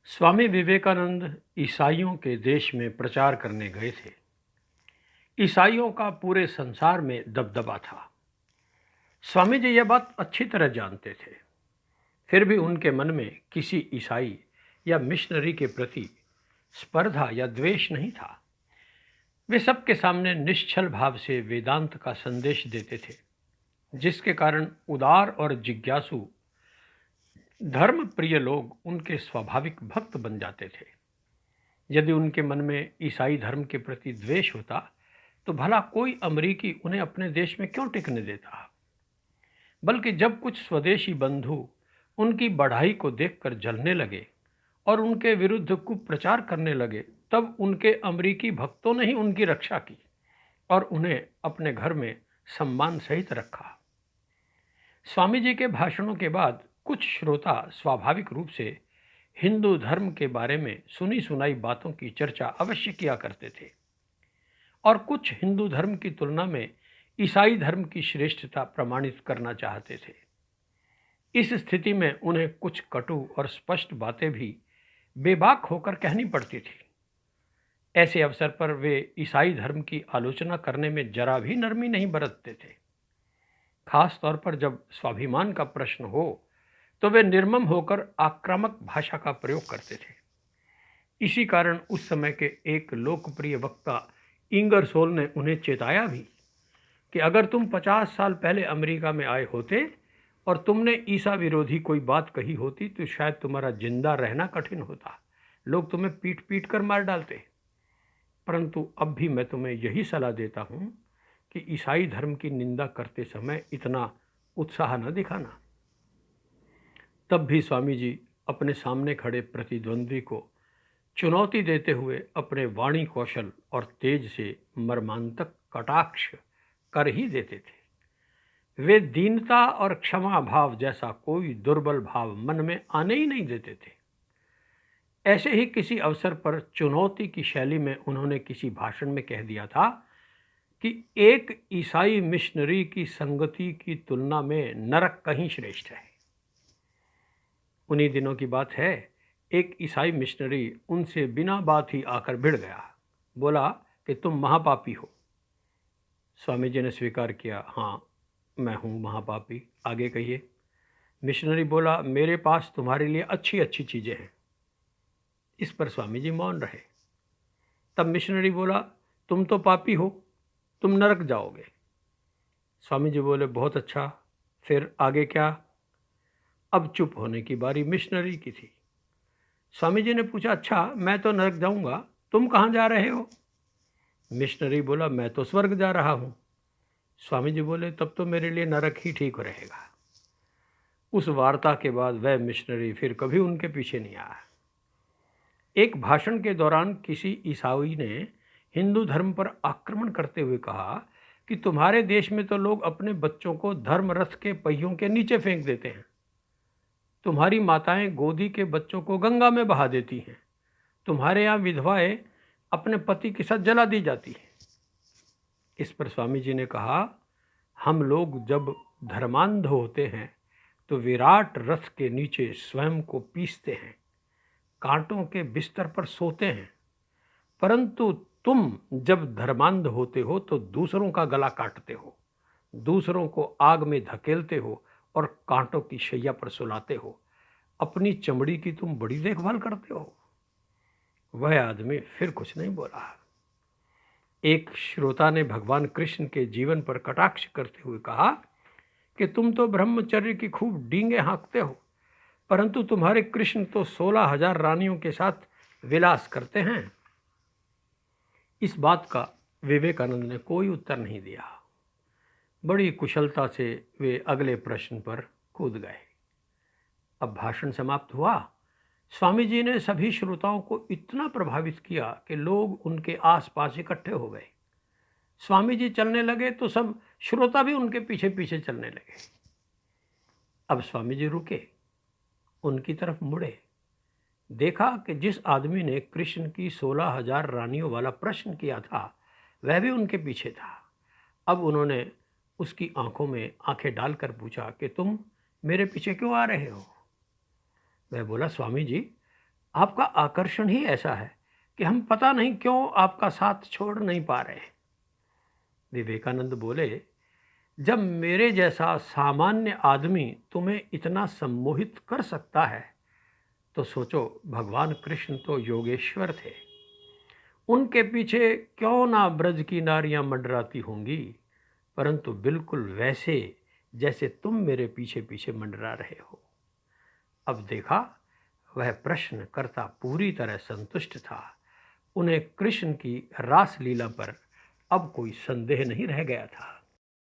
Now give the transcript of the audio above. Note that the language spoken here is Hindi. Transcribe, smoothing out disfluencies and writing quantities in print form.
स्वामी विवेकानंद ईसाइयों के देश में प्रचार करने गए थे। ईसाइयों का पूरे संसार में दबदबा था। स्वामी जी यह बात अच्छी तरह जानते थे। फिर भी उनके मन में किसी ईसाई या मिशनरी के प्रति स्पर्धा या द्वेष नहीं था। वे सबके सामने निश्चल भाव से वेदांत का संदेश देते थे, जिसके कारण उदार और जिज्ञासु धर्म प्रिय लोग उनके स्वाभाविक भक्त बन जाते थे। यदि उनके मन में ईसाई धर्म के प्रति द्वेष होता तो भला कोई अमरीकी उन्हें अपने देश में क्यों टिकने देता। बल्कि जब कुछ स्वदेशी बंधु उनकी बढ़ाई को देखकर जलने लगे और उनके विरुद्ध कुप्रचार करने लगे, तब उनके अमरीकी भक्तों ने ही उनकी रक्षा की और उन्हें अपने घर में सम्मान सहित रखा। स्वामी जी के भाषणों के बाद कुछ श्रोता स्वाभाविक रूप से हिंदू धर्म के बारे में सुनी सुनाई बातों की चर्चा अवश्य किया करते थे और कुछ हिंदू धर्म की तुलना में ईसाई धर्म की श्रेष्ठता प्रमाणित करना चाहते थे। इस स्थिति में उन्हें कुछ कटु और स्पष्ट बातें भी बेबाक होकर कहनी पड़ती थी। ऐसे अवसर पर वे ईसाई धर्म की आलोचना करने में जरा भी नरमी नहीं बरतते थे। खास तौर पर जब स्वाभिमान का प्रश्न हो तो वे निर्मम होकर आक्रामक भाषा का प्रयोग करते थे। इसी कारण उस समय के एक लोकप्रिय वक्ता इंगरसोल ने उन्हें चेताया भी कि अगर तुम 50 साल पहले अमेरिका में आए होते और तुमने ईसा विरोधी कोई बात कही होती तो शायद तुम्हारा जिंदा रहना कठिन होता। लोग तुम्हें पीट पीट कर मार डालते। परंतु अब भी मैं तुम्हें यही सलाह देता हूं कि ईसाई धर्म की निंदा करते समय इतना उत्साह न दिखाना। तब भी स्वामी जी अपने सामने खड़े प्रतिद्वंद्वी को चुनौती देते हुए अपने वाणी कौशल और तेज से मर्मांतक कटाक्ष कर ही देते थे। वे दीनता और क्षमा भाव जैसा कोई दुर्बल भाव मन में आने ही नहीं देते थे। ऐसे ही किसी अवसर पर चुनौती की शैली में उन्होंने किसी भाषण में कह दिया था कि एक ईसाई मिशनरी की संगति की तुलना में नरक कहीं श्रेष्ठ है। उन्हीं दिनों की बात है, एक ईसाई मिशनरी उनसे बिना बात ही आकर भिड़ गया। बोला कि तुम महापापी हो। स्वामी जी ने स्वीकार किया, हाँ मैं हूँ महापापी, आगे कहिए। मिशनरी बोला, मेरे पास तुम्हारे लिए अच्छी अच्छी चीज़ें हैं। इस पर स्वामी जी मौन रहे। तब मिशनरी बोला, तुम तो पापी हो, तुम नरक जाओगे। स्वामी जी बोले, बहुत अच्छा, फिर आगे क्या। अब चुप होने की बारी मिशनरी की थी। स्वामी जी ने पूछा, अच्छा मैं तो नरक जाऊंगा, तुम कहाँ जा रहे हो। मिशनरी बोला, मैं तो स्वर्ग जा रहा हूँ। स्वामी जी बोले, तब तो मेरे लिए नरक ही ठीक रहेगा। उस वार्ता के बाद वह मिशनरी फिर कभी उनके पीछे नहीं आया। एक भाषण के दौरान किसी ईसाई ने हिंदू धर्म पर आक्रमण करते हुए कहा कि तुम्हारे देश में तो लोग अपने बच्चों को धर्म रथ के पहियों के नीचे फेंक देते हैं। तुम्हारी माताएं गोदी के बच्चों को गंगा में बहा देती हैं। तुम्हारे यहाँ विधवाएं अपने पति के साथ जला दी जाती हैं। इस पर स्वामी जी ने कहा, हम लोग जब धर्मांध होते हैं तो विराट रथ के नीचे स्वयं को पीसते हैं, कांटों के बिस्तर पर सोते हैं, परंतु तुम जब धर्मांध होते हो तो दूसरों का गला काटते हो, दूसरों को आग में धकेलते हो और कांटों की शैया पर सुलाते हो। अपनी चमड़ी की तुम बड़ी देखभाल करते हो। वह आदमी फिर कुछ नहीं बोला। एक श्रोता ने भगवान कृष्ण के जीवन पर कटाक्ष करते हुए कहा कि तुम तो ब्रह्मचर्य की खूब डींगे हाँकते हो, परंतु तुम्हारे कृष्ण तो 16,000 रानियों के साथ विलास करते हैं। इस बात का विवेकानंद ने कोई उत्तर नहीं दिया। बड़ी कुशलता से वे अगले प्रश्न पर कूद गए। अब भाषण समाप्त हुआ। स्वामी जी ने सभी श्रोताओं को इतना प्रभावित किया कि लोग उनके आसपास इकट्ठे हो गए। स्वामी जी चलने लगे तो सब श्रोता भी उनके पीछे पीछे चलने लगे। अब स्वामी जी रुके, उनकी तरफ मुड़े, देखा कि जिस आदमी ने कृष्ण की 16,000 रानियों वाला प्रश्न किया था वह भी उनके पीछे था। अब उन्होंने उसकी आंखों में आंखें डालकर पूछा कि तुम मेरे पीछे क्यों आ रहे हो। वह बोला, स्वामी जी आपका आकर्षण ही ऐसा है कि हम पता नहीं क्यों आपका साथ छोड़ नहीं पा रहे। विवेकानंद बोले, जब मेरे जैसा सामान्य आदमी तुम्हें इतना सम्मोहित कर सकता है तो सोचो भगवान कृष्ण तो योगेश्वर थे। उनके पीछे क्यों ना ब्रज की नारियां मंडराती होंगी, परंतु बिल्कुल वैसे जैसे तुम मेरे पीछे पीछे मंडरा रहे हो। अब देखा, वह प्रश्नकर्ता पूरी तरह संतुष्ट था। उन्हें कृष्ण की रास लीला पर अब कोई संदेह नहीं रह गया था।